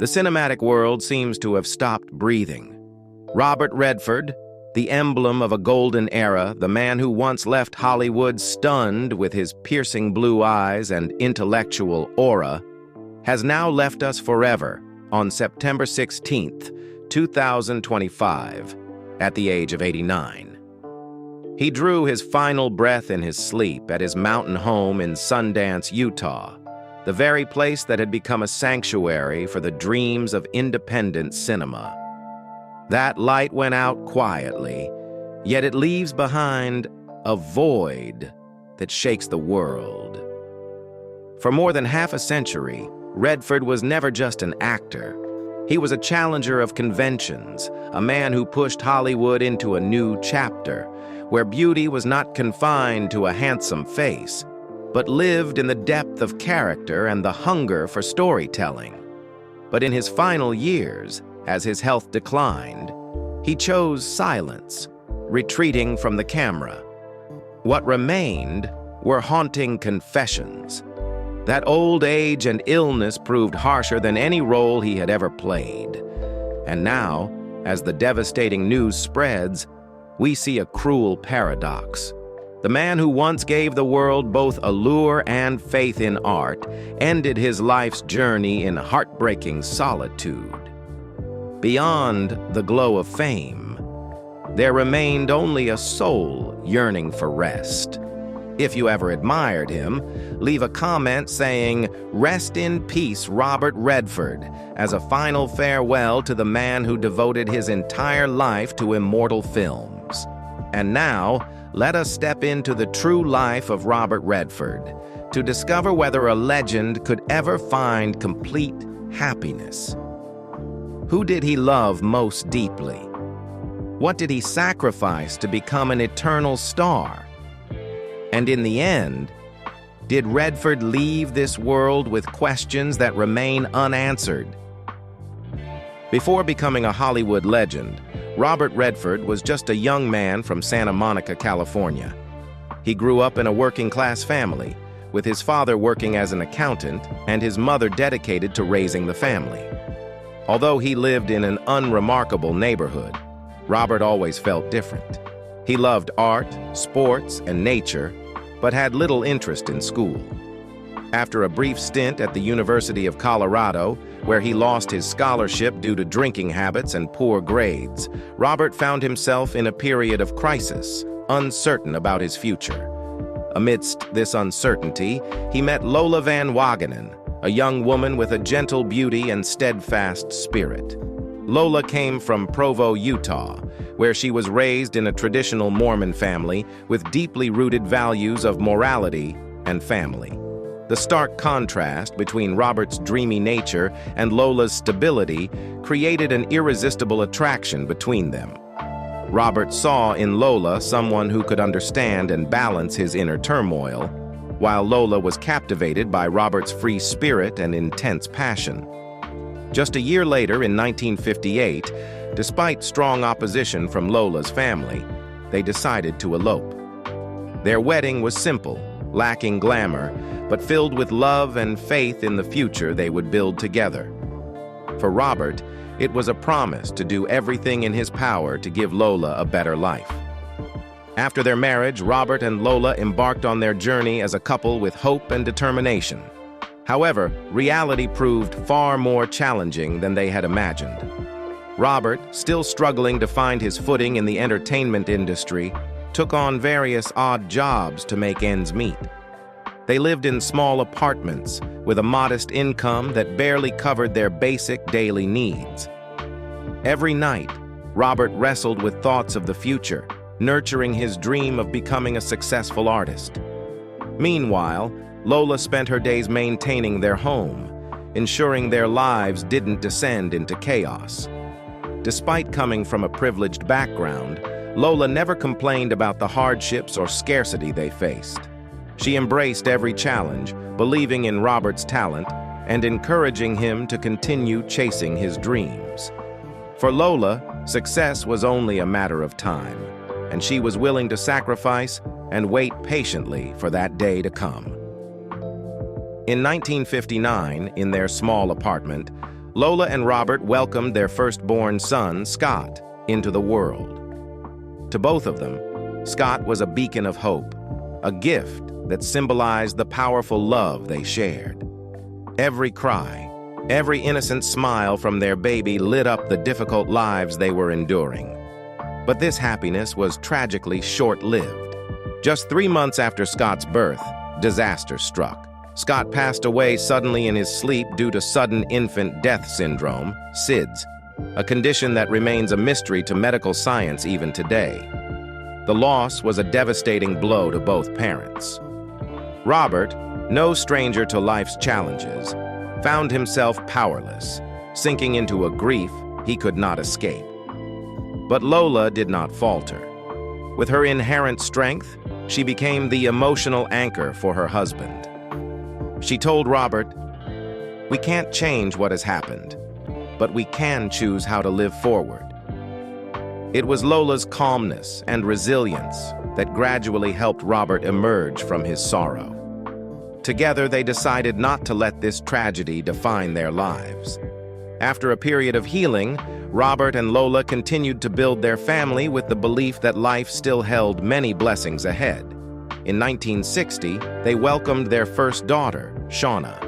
The cinematic world seems to have stopped breathing. Robert Redford, the emblem of a golden era, the man who once left Hollywood stunned with his piercing blue eyes and intellectual aura, has now left us forever on September 16th, 2025, at the age of 89. He drew his final breath in his sleep at his mountain home in Sundance, Utah, the very place that had become a sanctuary for the dreams of independent cinema. That light went out quietly, yet it leaves behind a void that shakes the world. For more than half a century, Redford was never just an actor. He was a challenger of conventions, a man who pushed Hollywood into a new chapter, where beauty was not confined to a handsome face, but lived in the depth of character and the hunger for storytelling. But in his final years, as his health declined, he chose silence, retreating from the camera. What remained were haunting confessions. That old age and illness proved harsher than any role he had ever played. And now, as the devastating news spreads, we see a cruel paradox. The man who once gave the world both allure and faith in art ended his life's journey in heartbreaking solitude. Beyond the glow of fame, there remained only a soul yearning for rest. If you ever admired him, leave a comment saying, "Rest in peace, Robert Redford," as a final farewell to the man who devoted his entire life to immortal films. And now, let us step into the true life of Robert Redford to discover whether a legend could ever find complete happiness. Who did he love most deeply? What did he sacrifice to become an eternal star? And in the end, did Redford leave this world with questions that remain unanswered? Before becoming a Hollywood legend, Robert Redford was just a young man from Santa Monica, California. He grew up in a working-class family, with his father working as an accountant and his mother dedicated to raising the family. Although he lived in an unremarkable neighborhood, Robert always felt different. He loved art, sports, and nature, but had little interest in school. After a brief stint at the University of Colorado, where he lost his scholarship due to drinking habits and poor grades, Robert found himself in a period of crisis, uncertain about his future. Amidst this uncertainty, he met Lola Van Wagenen, a young woman with a gentle beauty and steadfast spirit. Lola came from Provo, Utah, where she was raised in a traditional Mormon family with deeply rooted values of morality and family. The stark contrast between Robert's dreamy nature and Lola's stability created an irresistible attraction between them. Robert saw in Lola someone who could understand and balance his inner turmoil, while Lola was captivated by Robert's free spirit and intense passion. Just a year later, in 1958, despite strong opposition from Lola's family, they decided to elope. Their wedding was simple, lacking glamour, but filled with love and faith in the future they would build together. For Robert, it was a promise to do everything in his power to give Lola a better life. After their marriage, Robert and Lola embarked on their journey as a couple with hope and determination. However, reality proved far more challenging than they had imagined. Robert, still struggling to find his footing in the entertainment industry, took on various odd jobs to make ends meet. They lived in small apartments with a modest income that barely covered their basic daily needs. Every night, Robert wrestled with thoughts of the future, nurturing his dream of becoming a successful artist. Meanwhile, Lola spent her days maintaining their home, ensuring their lives didn't descend into chaos. Despite coming from a privileged background, Lola never complained about the hardships or scarcity they faced. She embraced every challenge, believing in Robert's talent and encouraging him to continue chasing his dreams. For Lola, success was only a matter of time, and she was willing to sacrifice and wait patiently for that day to come. In 1959, in their small apartment, Lola and Robert welcomed their firstborn son, Scott, into the world. To both of them, Scott was a beacon of hope, a gift that symbolized the powerful love they shared. Every cry, every innocent smile from their baby lit up the difficult lives they were enduring. But this happiness was tragically short-lived. Just 3 months after Scott's birth, disaster struck. Scott passed away suddenly in his sleep due to sudden infant death syndrome, SIDS, a condition that remains a mystery to medical science even today. The loss was a devastating blow to both parents. Robert, no stranger to life's challenges, found himself powerless, sinking into a grief he could not escape. But Lola did not falter. With her inherent strength, she became the emotional anchor for her husband. She told Robert, "We can't change what has happened, but we can choose how to live forward." It was Lola's calmness and resilience that gradually helped Robert emerge from his sorrow. Together, they decided not to let this tragedy define their lives. After a period of healing, Robert and Lola continued to build their family with the belief that life still held many blessings ahead. In 1960, they welcomed their first daughter, Shauna.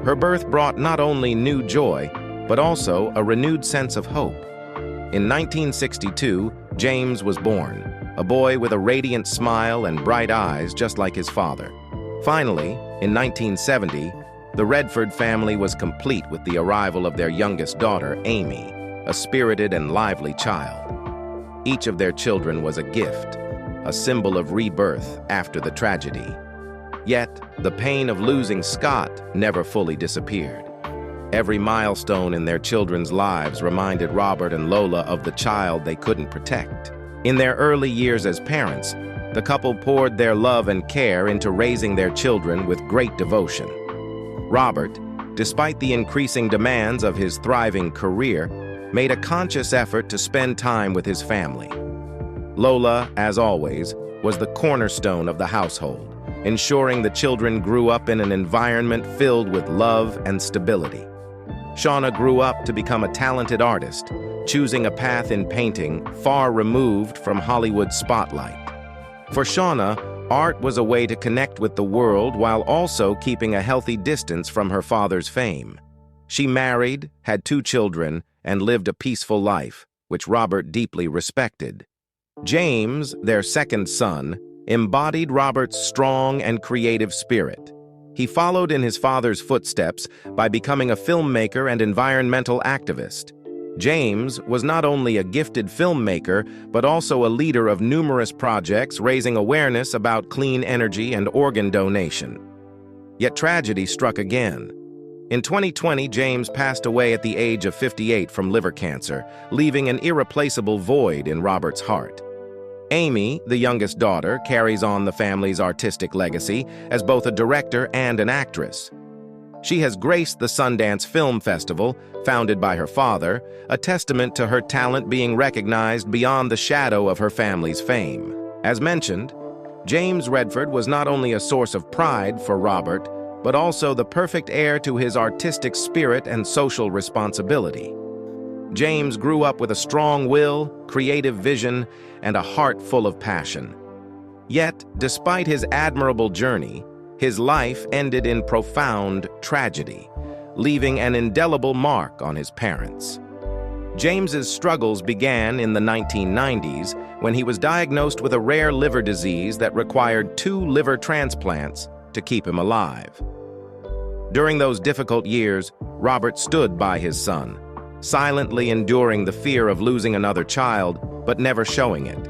Her birth brought not only new joy, but also a renewed sense of hope. In 1962, James was born, a boy with a radiant smile and bright eyes just like his father. Finally, in 1970, the Redford family was complete with the arrival of their youngest daughter, Amy, a spirited and lively child. Each of their children was a gift, a symbol of rebirth after the tragedy. Yet, the pain of losing Scott never fully disappeared. Every milestone in their children's lives reminded Robert and Lola of the child they couldn't protect. In their early years as parents, the couple poured their love and care into raising their children with great devotion. Robert, despite the increasing demands of his thriving career, made a conscious effort to spend time with his family. Lola, as always, was the cornerstone of the household, ensuring the children grew up in an environment filled with love and stability. Shauna grew up to become a talented artist, choosing a path in painting far removed from Hollywood's spotlight. For Shauna, art was a way to connect with the world while also keeping a healthy distance from her father's fame. She married, had 2 children, and lived a peaceful life, which Robert deeply respected. James, their second son, embodied Robert's strong and creative spirit. He followed in his father's footsteps by becoming a filmmaker and environmental activist. James was not only a gifted filmmaker, but also a leader of numerous projects raising awareness about clean energy and organ donation. Yet tragedy struck again. In 2020, James passed away at the age of 58 from liver cancer, leaving an irreplaceable void in Robert's heart. Amy, the youngest daughter, carries on the family's artistic legacy as both a director and an actress. She has graced the Sundance Film Festival, founded by her father, a testament to her talent being recognized beyond the shadow of her family's fame. As mentioned, James Redford was not only a source of pride for Robert, but also the perfect heir to his artistic spirit and social responsibility. James grew up with a strong will, creative vision, and a heart full of passion. Yet, despite his admirable journey, his life ended in profound tragedy, leaving an indelible mark on his parents. James's struggles began in the 1990s when he was diagnosed with a rare liver disease that required 2 liver transplants to keep him alive. During those difficult years, Robert stood by his son, silently enduring the fear of losing another child, but never showing it.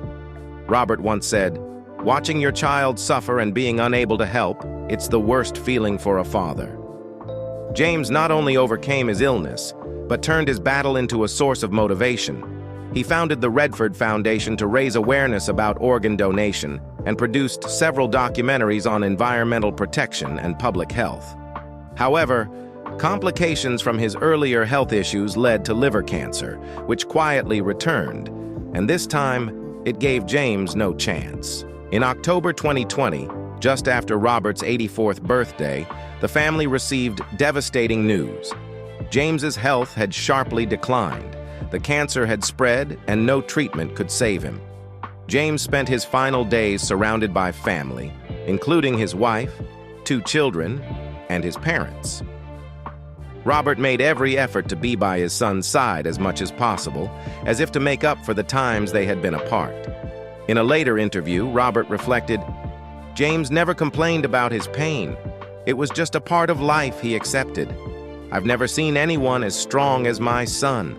Robert once said, "Watching your child suffer and being unable to help, it's the worst feeling for a father." James not only overcame his illness, but turned his battle into a source of motivation. He founded the Redford Foundation to raise awareness about organ donation and produced several documentaries on environmental protection and public health. However, complications from his earlier health issues led to liver cancer, which quietly returned, and this time, it gave James no chance. In October 2020, just after Robert's 84th birthday, the family received devastating news. James's health had sharply declined. The cancer had spread, and no treatment could save him. James spent his final days surrounded by family, including his wife, 2 children, and his parents. Robert made every effort to be by his son's side as much as possible, as if to make up for the times they had been apart. In a later interview, Robert reflected, "James never complained about his pain. It was just a part of life he accepted. I've never seen anyone as strong as my son."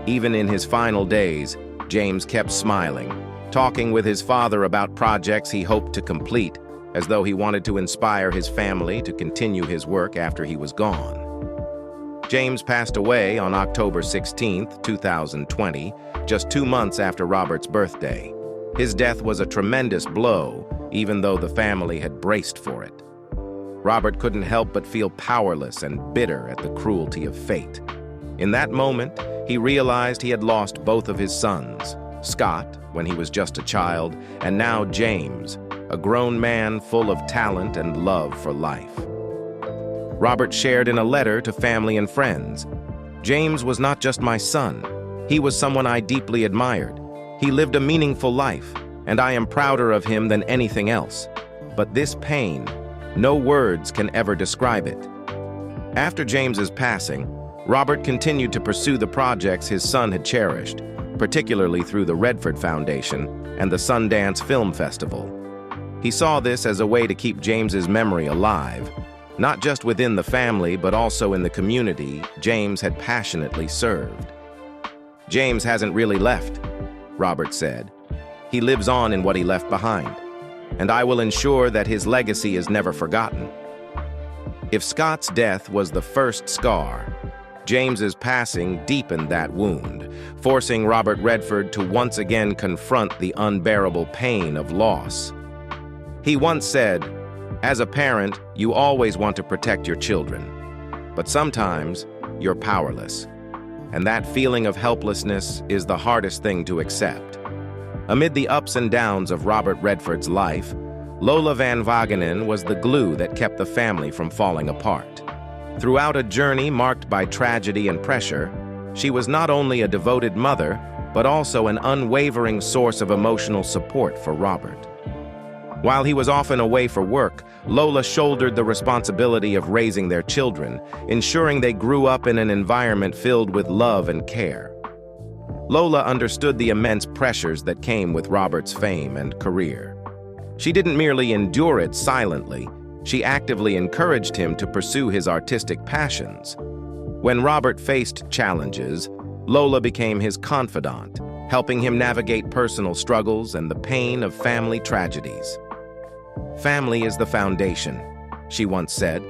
Even in his final days, James kept smiling, talking with his father about projects he hoped to complete, as though he wanted to inspire his family to continue his work after he was gone. James passed away on October 16, 2020, just 2 months after Robert's birthday. His death was a tremendous blow, even though the family had braced for it. Robert couldn't help but feel powerless and bitter at the cruelty of fate. In that moment, he realized he had lost both of his sons, Scott, when he was just a child, and now James, a grown man full of talent and love for life. Robert shared in a letter to family and friends, "James was not just my son. He was someone I deeply admired. He lived a meaningful life, and I am prouder of him than anything else. But this pain, no words can ever describe it." After James's passing, Robert continued to pursue the projects his son had cherished, particularly through the Redford Foundation and the Sundance Film Festival. He saw this as a way to keep James's memory alive, not just within the family but also in the community James had passionately served. "James hasn't really left," Robert said. "He lives on in what he left behind, and I will ensure that his legacy is never forgotten." If Scott's death was the first scar, James's passing deepened that wound, forcing Robert Redford to once again confront the unbearable pain of loss. He once said, "As a parent, you always want to protect your children, but sometimes you're powerless. And that feeling of helplessness is the hardest thing to accept." Amid the ups and downs of Robert Redford's life, Lola Van Wagenen was the glue that kept the family from falling apart. Throughout a journey marked by tragedy and pressure, she was not only a devoted mother, but also an unwavering source of emotional support for Robert. While he was often away for work, Lola shouldered the responsibility of raising their children, ensuring they grew up in an environment filled with love and care. Lola understood the immense pressures that came with Robert's fame and career. She didn't merely endure it silently, she actively encouraged him to pursue his artistic passions. When Robert faced challenges, Lola became his confidant, helping him navigate personal struggles and the pain of family tragedies. "Family is the foundation," she once said,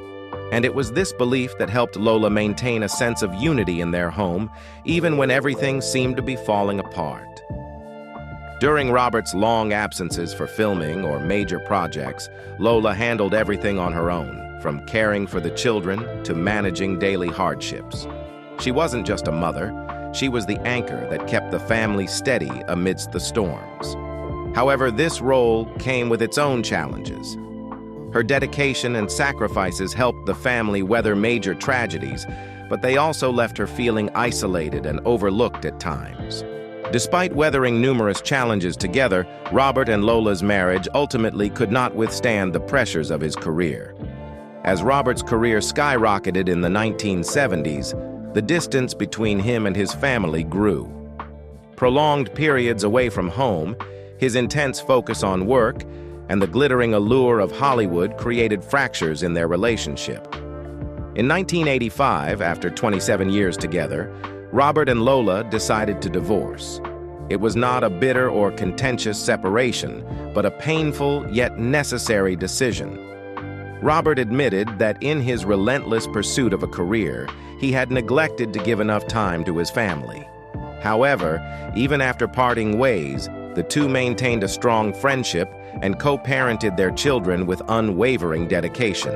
and it was this belief that helped Lola maintain a sense of unity in their home, even when everything seemed to be falling apart. During Robert's long absences for filming or major projects, Lola handled everything on her own, from caring for the children to managing daily hardships. She wasn't just a mother, she was the anchor that kept the family steady amidst the storms. However, this role came with its own challenges. Her dedication and sacrifices helped the family weather major tragedies, but they also left her feeling isolated and overlooked at times. Despite weathering numerous challenges together, Robert and Lola's marriage ultimately could not withstand the pressures of his career. As Robert's career skyrocketed in the 1970s, the distance between him and his family grew. Prolonged periods away from home, his intense focus on work, and the glittering allure of Hollywood created fractures in their relationship. In 1985, after 27 years together, Robert and Lola decided to divorce. It was not a bitter or contentious separation, but a painful yet necessary decision. Robert admitted that in his relentless pursuit of a career, he had neglected to give enough time to his family. However, even after parting ways, the two maintained a strong friendship and co-parented their children with unwavering dedication.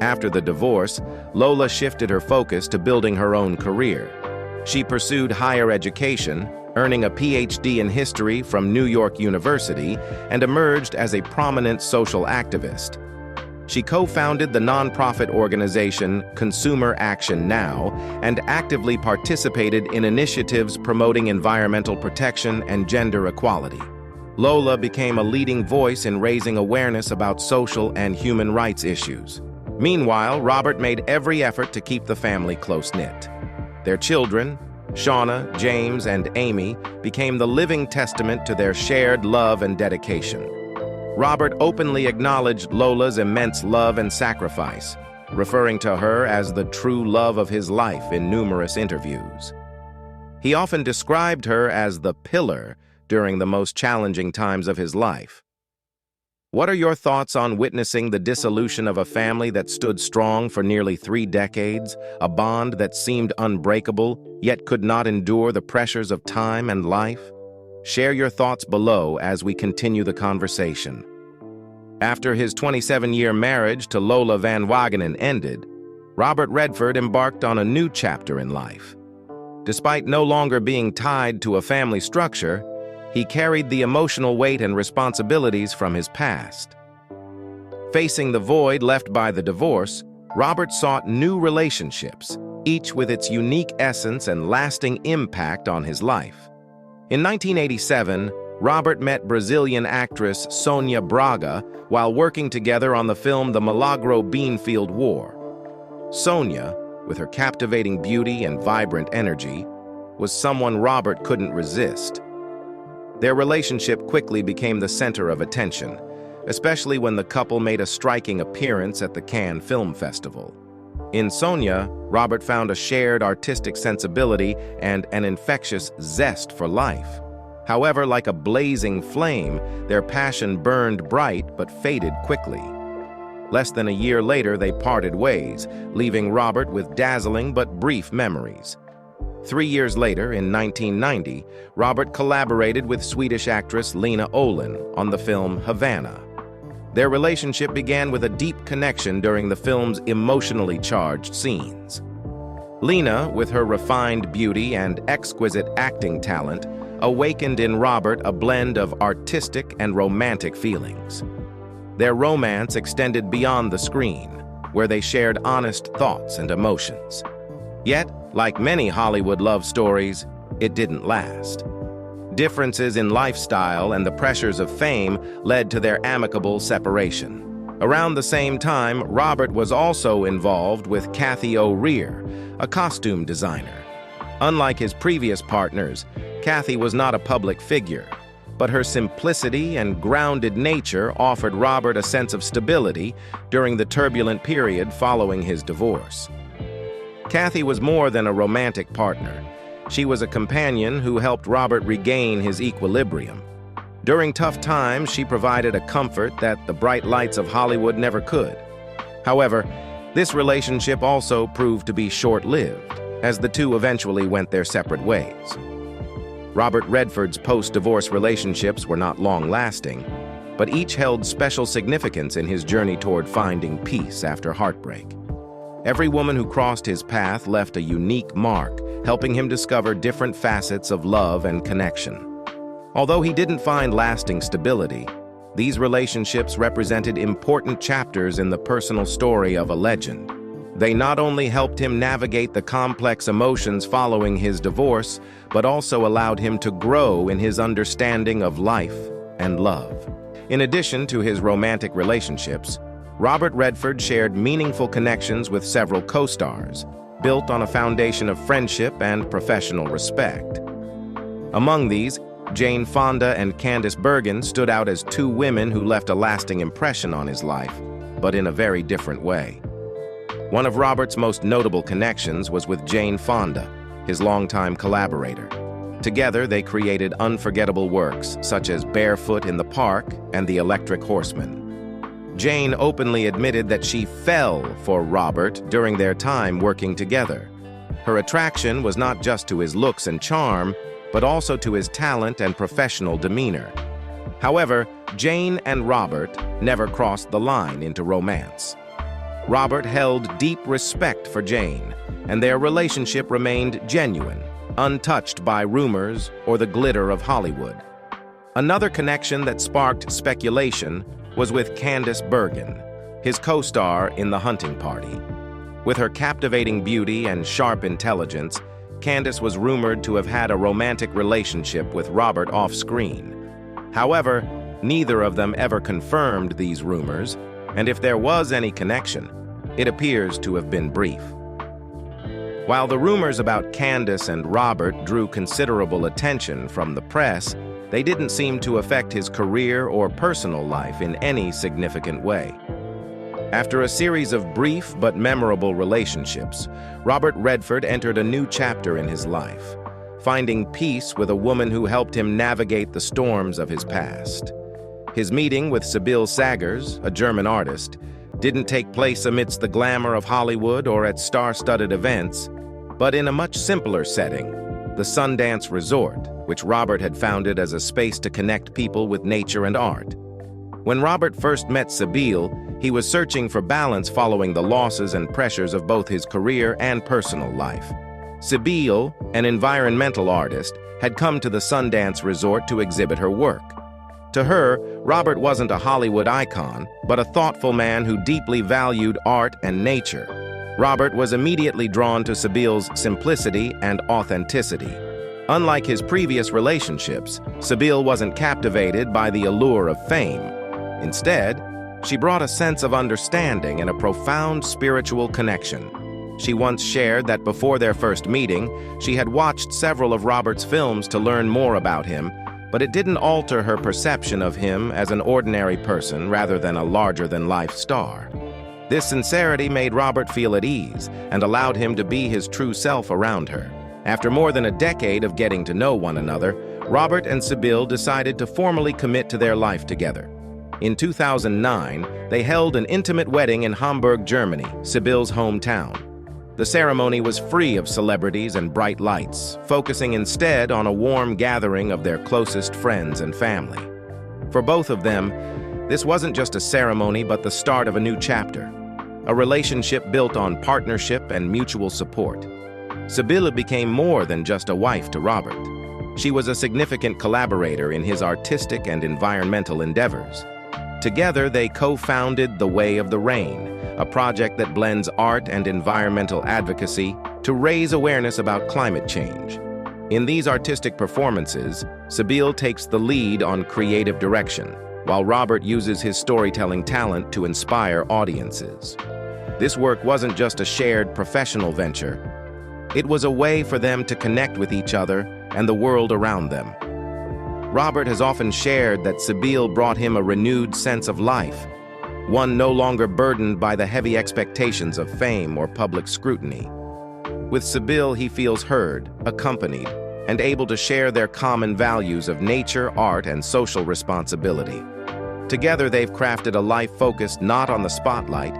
After the divorce, Lola shifted her focus to building her own career. She pursued higher education, earning a PhD in history from New York University, and emerged as a prominent social activist. She co-founded the nonprofit organization Consumer Action Now and actively participated in initiatives promoting environmental protection and gender equality. Lola became a leading voice in raising awareness about social and human rights issues. Meanwhile, Robert made every effort to keep the family close-knit. Their children, Shauna, James, and Amy, became the living testament to their shared love and dedication. Robert openly acknowledged Lola's immense love and sacrifice, referring to her as the true love of his life in numerous interviews. He often described her as the pillar during the most challenging times of his life. What are your thoughts on witnessing the dissolution of a family that stood strong for nearly 3 decades, a bond that seemed unbreakable, yet could not endure the pressures of time and life? Share your thoughts below as we continue the conversation. After his 27-year marriage to Lola Van Wagenen ended, Robert Redford embarked on a new chapter in life. Despite no longer being tied to a family structure, he carried the emotional weight and responsibilities from his past. Facing the void left by the divorce, Robert sought new relationships, each with its unique essence and lasting impact on his life. In 1987, Robert met Brazilian actress Sônia Braga while working together on the film The Milagro Beanfield War. Sônia, with her captivating beauty and vibrant energy, was someone Robert couldn't resist. Their relationship quickly became the center of attention, especially when the couple made a striking appearance at the Cannes Film Festival. In Sônia, Robert found a shared artistic sensibility and an infectious zest for life. However, like a blazing flame, their passion burned bright but faded quickly. Less than a year later, they parted ways, leaving Robert with dazzling but brief memories. 3 years later, in 1990, Robert collaborated with Swedish actress Lena Olin on the film Havana. Their relationship began with a deep connection during the film's emotionally charged scenes. Lena, with her refined beauty and exquisite acting talent, awakened in Robert a blend of artistic and romantic feelings. Their romance extended beyond the screen, where they shared honest thoughts and emotions. Yet, like many Hollywood love stories, it didn't last. Differences in lifestyle and the pressures of fame led to their amicable separation. Around the same time, Robert was also involved with Cathy O'Rear, a costume designer. Unlike his previous partners, Cathy was not a public figure, but her simplicity and grounded nature offered Robert a sense of stability during the turbulent period following his divorce. Cathy was more than a romantic partner. She was a companion who helped Robert regain his equilibrium. During tough times, she provided a comfort that the bright lights of Hollywood never could. However, this relationship also proved to be short-lived, as the two eventually went their separate ways. Robert Redford's post-divorce relationships were not long-lasting, but each held special significance in his journey toward finding peace after heartbreak. Every woman who crossed his path left a unique mark, helping him discover different facets of love and connection. Although he didn't find lasting stability, these relationships represented important chapters in the personal story of a legend. They not only helped him navigate the complex emotions following his divorce, but also allowed him to grow in his understanding of life and love. In addition to his romantic relationships, Robert Redford shared meaningful connections with several co-stars, built on a foundation of friendship and professional respect. Among these, Jane Fonda and Candice Bergen stood out as two women who left a lasting impression on his life, but in a very different way. One of Robert's most notable connections was with Jane Fonda, his longtime collaborator. Together, they created unforgettable works such as Barefoot in the Park and The Electric Horseman. Jane openly admitted that she fell for Robert during their time working together. Her attraction was not just to his looks and charm, but also to his talent and professional demeanor. However, Jane and Robert never crossed the line into romance. Robert held deep respect for Jane, and their relationship remained genuine, untouched by rumors or the glitter of Hollywood. Another connection that sparked speculation was with Candice Bergen. his co-star in The Hunting Party. With her captivating beauty and sharp intelligence, Candace was rumored to have had a romantic relationship with Robert off-screen. However, neither of them ever confirmed these rumors, and if there was any connection, it appears to have been brief. While the rumors about Candace and Robert drew considerable attention from the press, they didn't seem to affect his career or personal life in any significant way. After a series of brief but memorable relationships, Robert Redford entered a new chapter in his life, finding peace with a woman who helped him navigate the storms of his past. His meeting with Sibylle Szaggars, a German artist, didn't take place amidst the glamour of Hollywood or at star-studded events, but in a much simpler setting, the Sundance Resort, which Robert had founded as a space to connect people with nature and art. When Robert first met Sibylle, he was searching for balance following the losses and pressures of both his career and personal life. Sibylle, an environmental artist, had come to the Sundance Resort to exhibit her work. To her, Robert wasn't a Hollywood icon, but a thoughtful man who deeply valued art and nature. Robert was immediately drawn to Sibylle's simplicity and authenticity. Unlike his previous relationships, Sibylle wasn't captivated by the allure of fame. Instead, she brought a sense of understanding and a profound spiritual connection. She once shared that before their first meeting, she had watched several of Robert's films to learn more about him, but it didn't alter her perception of him as an ordinary person rather than a larger-than-life star. This sincerity made Robert feel at ease and allowed him to be his true self around her. After more than a decade of getting to know one another, Robert and Sibylle decided to formally commit to their life together. In 2009, they held an intimate wedding in Hamburg, Germany, Sibylle's hometown. The ceremony was free of celebrities and bright lights, focusing instead on a warm gathering of their closest friends and family. For both of them, this wasn't just a ceremony but the start of a new chapter, a relationship built on partnership and mutual support. Sibylle became more than just a wife to Robert. She was a significant collaborator in his artistic and environmental endeavors. Together, they co-founded The Way of the Rain, a project that blends art and environmental advocacy to raise awareness about climate change. In these artistic performances, Sibylle takes the lead on creative direction, while Robert uses his storytelling talent to inspire audiences. This work wasn't just a shared professional venture. It was a way for them to connect with each other and the world around them. Robert has often shared that Sibylle brought him a renewed sense of life, one no longer burdened by the heavy expectations of fame or public scrutiny. With Sibylle, he feels heard, accompanied, and able to share their common values of nature, art, and social responsibility. Together, they've crafted a life focused not on the spotlight,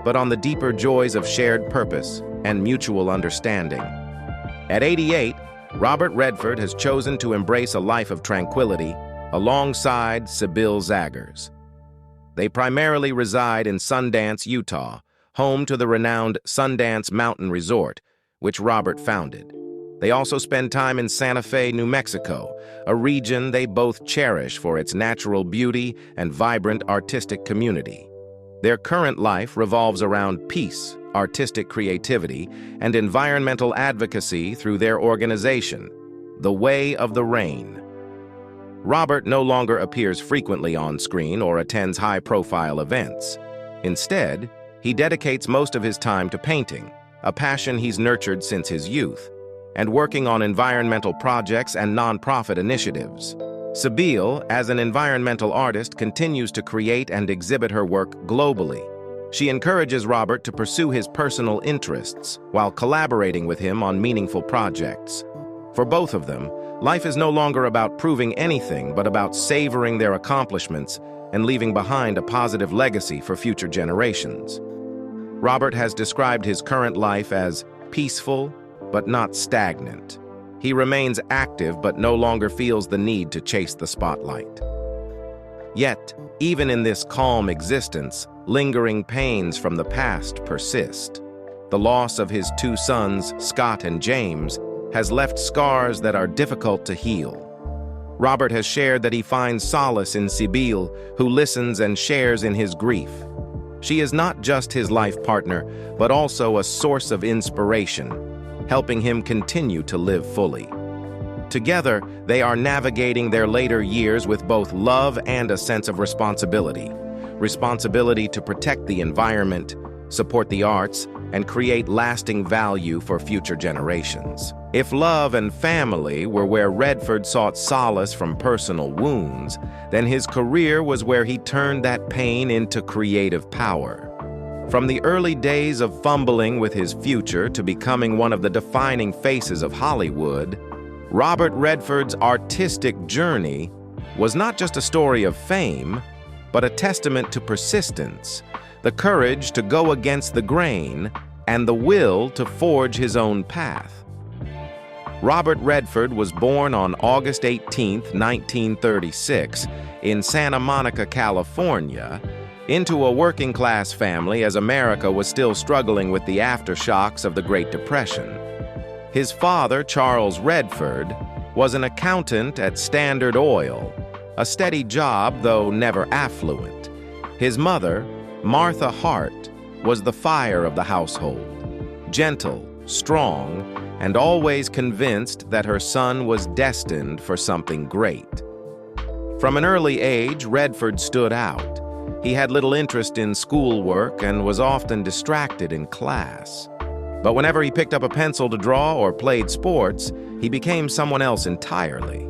but on the deeper joys of shared purpose and mutual understanding. At 88, Robert Redford has chosen to embrace a life of tranquility alongside Sibylle Szaggars. They primarily reside in Sundance, Utah, home to the renowned Sundance Mountain Resort, which Robert founded. They also spend time in Santa Fe, New Mexico, a region they both cherish for its natural beauty and vibrant artistic community. Their current life revolves around peace, artistic creativity, and environmental advocacy through their organization, The Way of the Rain. Robert no longer appears frequently on screen or attends high-profile events. Instead, he dedicates most of his time to painting, a passion he's nurtured since his youth, and working on environmental projects and nonprofit initiatives. Sibylle, as an environmental artist, continues to create and exhibit her work globally. She encourages Robert to pursue his personal interests while collaborating with him on meaningful projects. For both of them, life is no longer about proving anything but about savoring their accomplishments and leaving behind a positive legacy for future generations. Robert has described his current life as peaceful but not stagnant. He remains active but no longer feels the need to chase the spotlight. Yet, even in this calm existence, lingering pains from the past persist. The loss of his two sons, Scott and James, has left scars that are difficult to heal. Robert has shared that he finds solace in Sibylle, who listens and shares in his grief. She is not just his life partner, but also a source of inspiration, helping him continue to live fully. Together, they are navigating their later years with both love and a sense of responsibility. Responsibility to protect the environment, support the arts, and create lasting value for future generations. If love and family were where Redford sought solace from personal wounds, then his career was where he turned that pain into creative power. From the early days of fumbling with his future to becoming one of the defining faces of Hollywood, Robert Redford's artistic journey was not just a story of fame, but a testament to persistence, the courage to go against the grain, and the will to forge his own path. Robert Redford was born on August 18, 1936, in Santa Monica, California, into a working-class family as America was still struggling with the aftershocks of the Great Depression. His father, Charles Redford, was an accountant at Standard Oil, a steady job, though never affluent. His mother, Martha Hart, was the fire of the household, gentle, strong, and always convinced that her son was destined for something great. From an early age, Redford stood out. He had little interest in schoolwork and was often distracted in class. But whenever he picked up a pencil to draw or played sports, he became someone else entirely.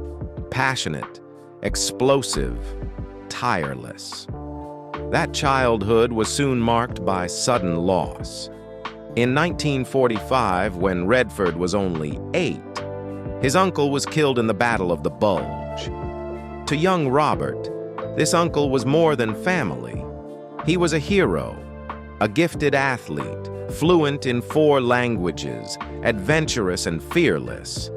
Passionate, explosive, tireless. That childhood was soon marked by sudden loss. In 1945, when Redford was only 8, his uncle was killed in the Battle of the Bulge. To young Robert, this uncle was more than family. He was a hero, a gifted athlete, fluent in 4 languages, adventurous and fearless.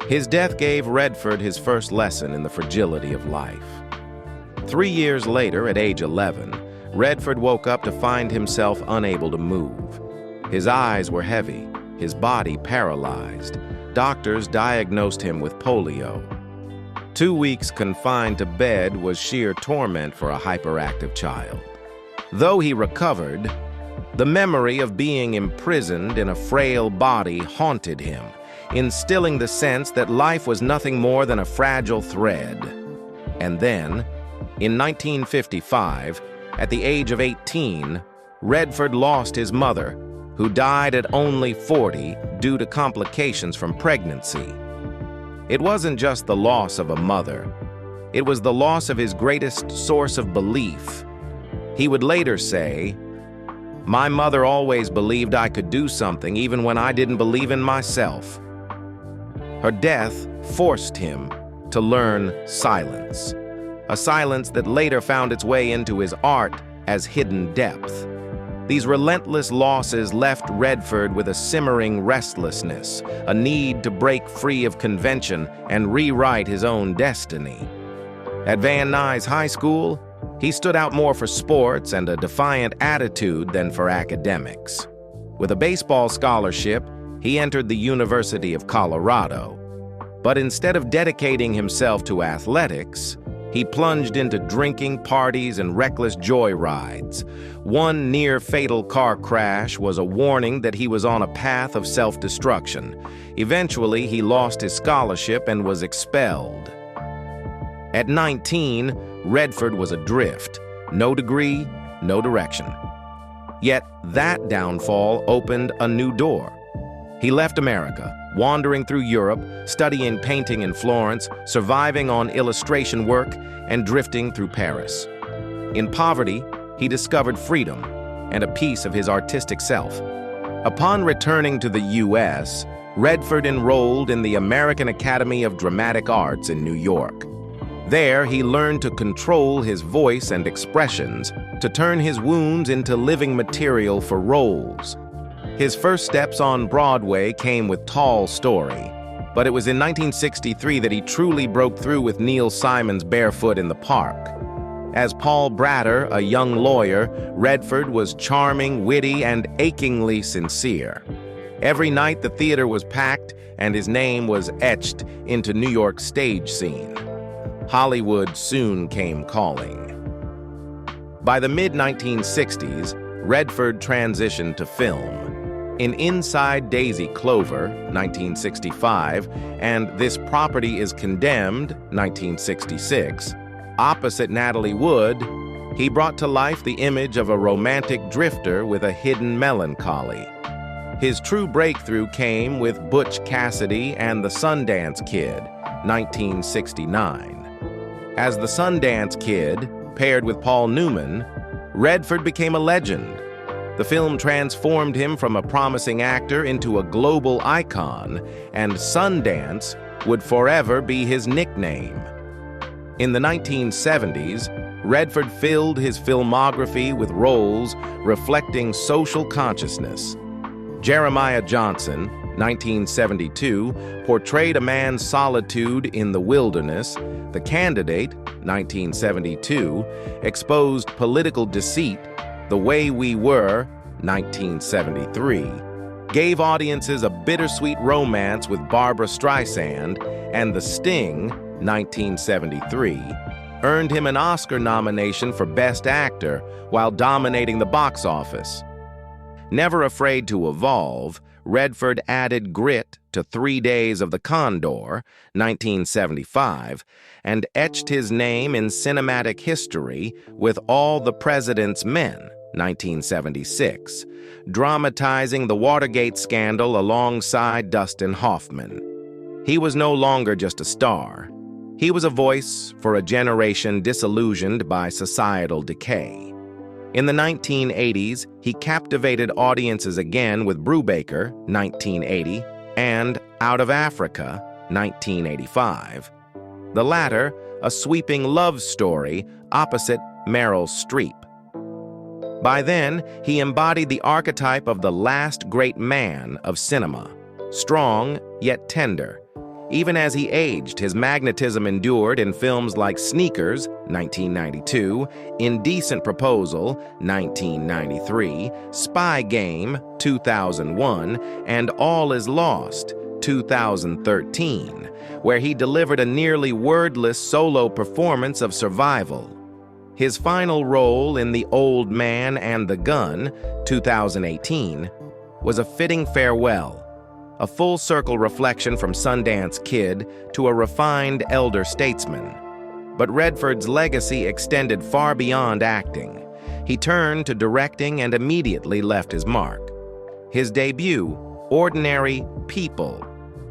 His death gave Redford his first lesson in the fragility of life. 3 years later, at age 11, Redford woke up to find himself unable to move. His eyes were heavy, his body paralyzed. Doctors diagnosed him with polio. 2 weeks confined to bed was sheer torment for a hyperactive child. Though he recovered, the memory of being imprisoned in a frail body haunted him, instilling the sense that life was nothing more than a fragile thread. And then, in 1955, at the age of 18, Redford lost his mother, who died at only 40 due to complications from pregnancy. It wasn't just the loss of a mother. It was the loss of his greatest source of belief. He would later say, "My mother always believed I could do something even when I didn't believe in myself." Her death forced him to learn silence, a silence that later found its way into his art as hidden depth. These relentless losses left Redford with a simmering restlessness, a need to break free of convention and rewrite his own destiny. At Van Nuys High School, he stood out more for sports and a defiant attitude than for academics. With a baseball scholarship, he entered the University of Colorado. But instead of dedicating himself to athletics, he plunged into drinking, parties, and reckless joyrides. One near-fatal car crash was a warning that he was on a path of self-destruction. Eventually, he lost his scholarship and was expelled. At 19, Redford was adrift. No degree, no direction. Yet that downfall opened a new door. He left America, wandering through Europe, studying painting in Florence, surviving on illustration work, and drifting through Paris. In poverty, he discovered freedom and a piece of his artistic self. Upon returning to the U.S., Redford enrolled in the American Academy of Dramatic Arts in New York. There, he learned to control his voice and expressions, to turn his wounds into living material for roles. His first steps on Broadway came with Tall Story, but it was in 1963 that he truly broke through with Neil Simon's Barefoot in the Park. As Paul Bratter, a young lawyer, Redford was charming, witty, and achingly sincere. Every night the theater was packed and his name was etched into New York's stage scene. Hollywood soon came calling. By the mid-1960s, Redford transitioned to film. In Inside Daisy Clover, 1965, and This Property is Condemned, 1966, opposite Natalie Wood, he brought to life the image of a romantic drifter with a hidden melancholy. His true breakthrough came with Butch Cassidy and the Sundance Kid, 1969. As the Sundance Kid, paired with Paul Newman, Redford became a legend. The film transformed him from a promising actor into a global icon, and Sundance would forever be his nickname. In the 1970s, Redford filled his filmography with roles reflecting social consciousness. Jeremiah Johnson, 1972, portrayed a man's solitude in the wilderness. The Candidate, 1972, exposed political deceit. The Way We Were, 1973, gave audiences a bittersweet romance with Barbra Streisand, and The Sting, 1973, earned him an Oscar nomination for Best Actor while dominating the box office. Never afraid to evolve, Redford added grit to 3 Days of the Condor, 1975, and etched his name in cinematic history with All the President's Men, 1976, dramatizing the Watergate scandal alongside Dustin Hoffman. He was no longer just a star. He was a voice for a generation disillusioned by societal decay. In the 1980s, he captivated audiences again with Brubaker, 1980, and Out of Africa, 1985. The latter, a sweeping love story opposite Meryl Streep. By then, he embodied the archetype of the last great man of cinema, strong yet tender. Even as he aged, his magnetism endured in films like Sneakers, 1992, Indecent Proposal, 1993, Spy Game, 2001, and All Is Lost, 2013, where he delivered a nearly wordless solo performance of survival. His final role in The Old Man and the Gun, 2018, was a fitting farewell, a full-circle reflection from Sundance Kid to a refined elder statesman. But Redford's legacy extended far beyond acting. He turned to directing and immediately left his mark. His debut, Ordinary People,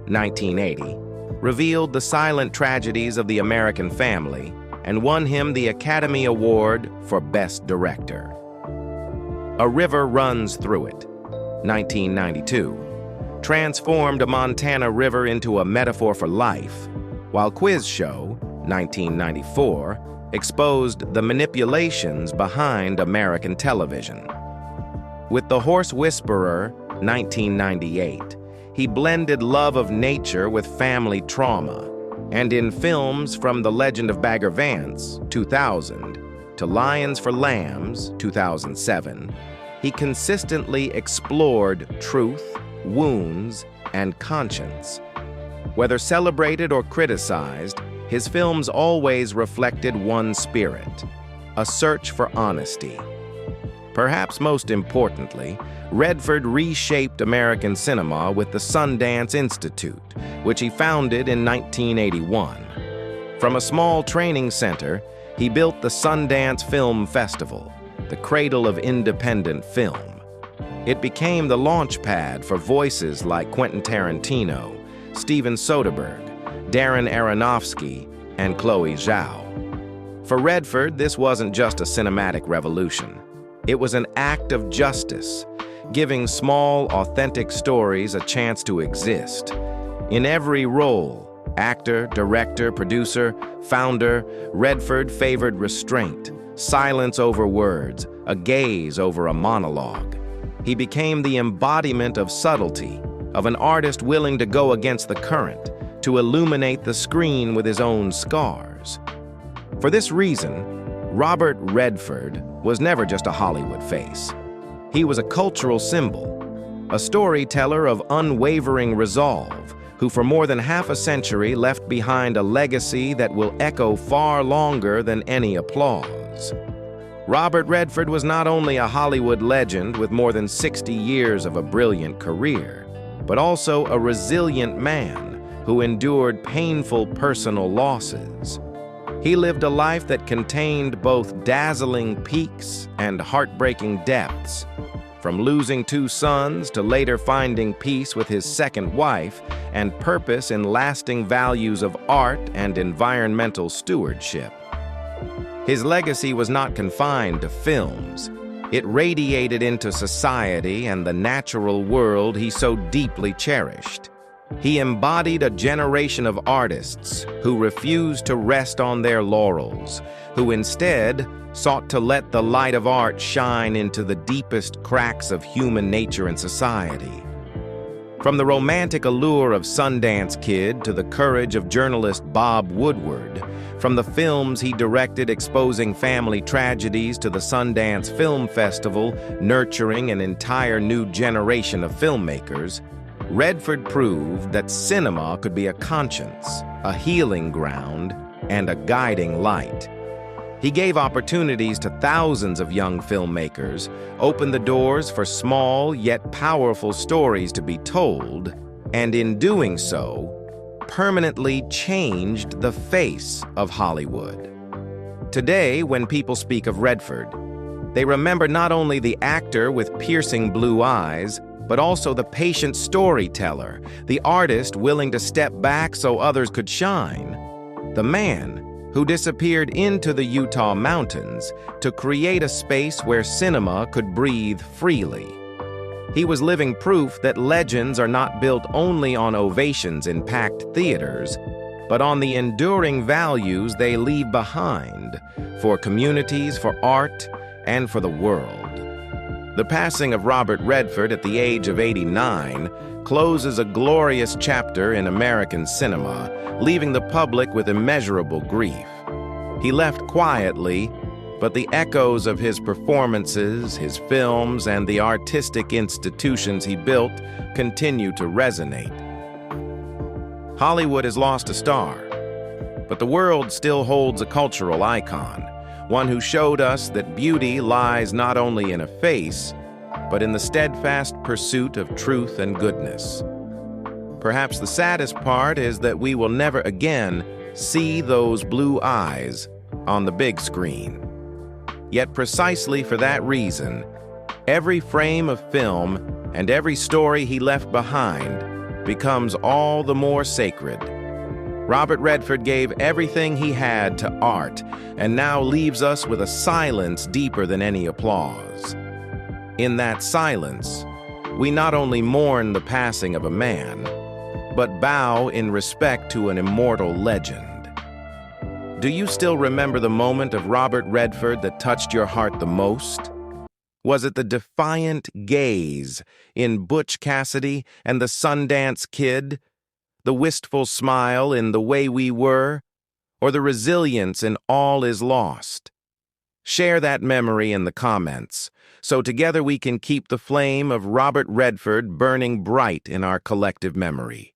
1980, revealed the silent tragedies of the American family and won him the Academy Award for Best Director. A River Runs Through It, 1992, transformed a Montana river into a metaphor for life, while Quiz Show, 1994, exposed the manipulations behind American television. With The Horse Whisperer, 1998, he blended love of nature with family trauma, and in films from The Legend of Bagger Vance, 2000, to Lions for Lambs, 2007, he consistently explored truth, wounds, and conscience. Whether celebrated or criticized, his films always reflected one spirit: a search for honesty. Perhaps most importantly, Redford reshaped American cinema with the Sundance Institute, which he founded in 1981. From a small training center, he built the Sundance Film Festival, the cradle of independent film. It became the launch pad for voices like Quentin Tarantino, Steven Soderbergh, Darren Aronofsky, and Chloe Zhao. For Redford, this wasn't just a cinematic revolution. It was an act of justice, giving small, authentic stories a chance to exist. In every role, actor, director, producer, founder, Redford favored restraint, silence over words, a gaze over a monologue. He became the embodiment of subtlety, of an artist willing to go against the current, to illuminate the screen with his own scars. For this reason, Robert Redford was never just a Hollywood face. He was a cultural symbol, a storyteller of unwavering resolve, who for more than half a century left behind a legacy that will echo far longer than any applause. Robert Redford was not only a Hollywood legend with more than 60 years of a brilliant career, but also a resilient man who endured painful personal losses. He lived a life that contained both dazzling peaks and heartbreaking depths. From losing 2 sons to later finding peace with his second wife and purpose in lasting values of art and environmental stewardship. His legacy was not confined to films. It radiated into society and the natural world he so deeply cherished. He embodied a generation of artists who refused to rest on their laurels, who instead sought to let the light of art shine into the deepest cracks of human nature and society. From the romantic allure of Sundance Kid to the courage of journalist Bob Woodward, from the films he directed exposing family tragedies to the Sundance Film Festival, nurturing an entire new generation of filmmakers, Redford proved that cinema could be a conscience, a healing ground, and a guiding light. He gave opportunities to thousands of young filmmakers, opened the doors for small yet powerful stories to be told, and in doing so, permanently changed the face of Hollywood. Today, when people speak of Redford, they remember not only the actor with piercing blue eyes, but also the patient storyteller, the artist willing to step back so others could shine, the man who disappeared into the Utah mountains to create a space where cinema could breathe freely. He was living proof that legends are not built only on ovations in packed theaters, but on the enduring values they leave behind for communities, for art, and for the world. The passing of Robert Redford at the age of 89 closes a glorious chapter in American cinema, leaving the public with immeasurable grief. He left quietly, but the echoes of his performances, his films, and the artistic institutions he built continue to resonate. Hollywood has lost a star, but the world still holds a cultural icon, one who showed us that beauty lies not only in a face, but in the steadfast pursuit of truth and goodness. Perhaps the saddest part is that we will never again see those blue eyes on the big screen. Yet precisely for that reason, every frame of film and every story he left behind becomes all the more sacred. Robert Redford gave everything he had to art and now leaves us with a silence deeper than any applause. In that silence, we not only mourn the passing of a man, but bow in respect to an immortal legend. Do you still remember the moment of Robert Redford that touched your heart the most? Was it the defiant gaze in Butch Cassidy and the Sundance Kid, the wistful smile in The Way We Were, or the resilience in All Is Lost? Share that memory in the comments, so together we can keep the flame of Robert Redford burning bright in our collective memory.